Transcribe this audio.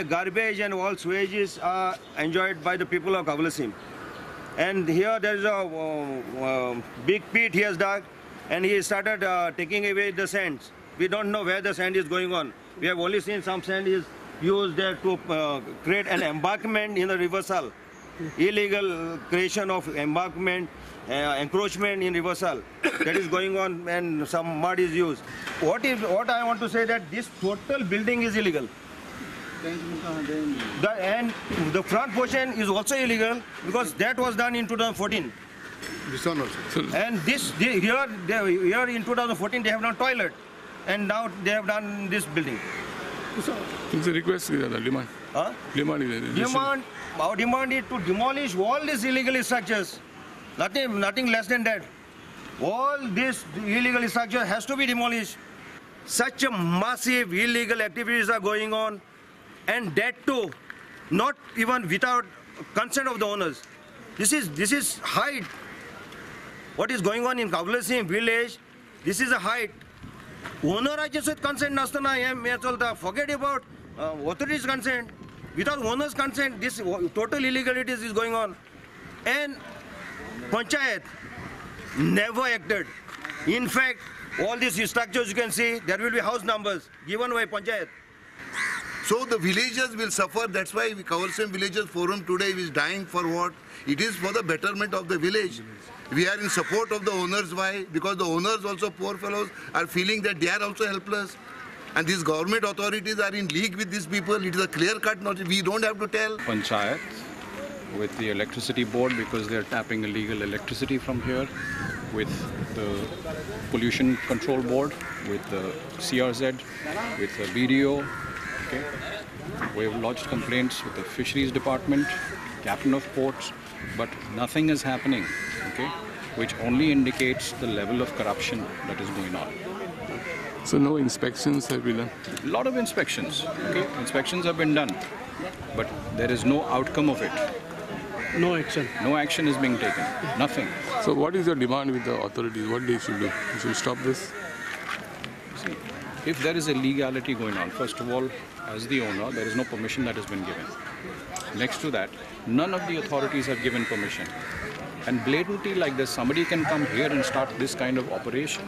Garbage and all sewages are enjoyed by the people of Kavlasim. And here there is a big pit he has dug, and he started taking away the sands. We don't know where the sand is going on. We have only seen some sand is used there to create an embankment in the River Sal. Illegal creation of embankment, encroachment in River Sal. That is going on, and some mud is used. What I want to say that this total building is illegal. And the front portion is also illegal because that was done in 2014. This one also. And here in 2014 they have done toilet, and now they have done this building. It's a request, demand. Huh? Our demand is to demolish all these illegal structures. Nothing less than that. All these illegal structure has to be demolished. Such a massive illegal activities are going on, and that too, not even without consent of the owners. This is height. What is going on in Kavlasim village? This is a height. Owner just consent nastana. Forget about authorities' consent. Without owners' consent, this total illegalities is going on. And Panchayat never acted. In fact, all these structures you can see, there will be house numbers given by Panchayat. So the villagers will suffer. That's why Kavlasim Villagers Forum today is dying for what? It is for the betterment of the village. We are in support of the owners. Why? Because the owners also, poor fellows, are feeling that they are also helpless. And these government authorities are in league with these people. It is a clear cut. We don't have to tell. Panchayat with the electricity board because they are tapping illegal electricity from here, with the pollution control board, with the CRZ, with the BDO. Okay. We have lodged complaints with the fisheries department, captain of ports, but nothing is happening, okay, which only indicates the level of corruption that is going on. So no inspections have been done? A lot of inspections, okay, inspections have been done, but there is no outcome of it. No action. No action is being taken, nothing. So what is your demand with the authorities? What they should do? You should stop this? See, if there is illegality going on, first of all, as the owner, there is no permission that has been given. Next to that, none of the authorities have given permission. And blatantly like this, somebody can come here and start this kind of operation.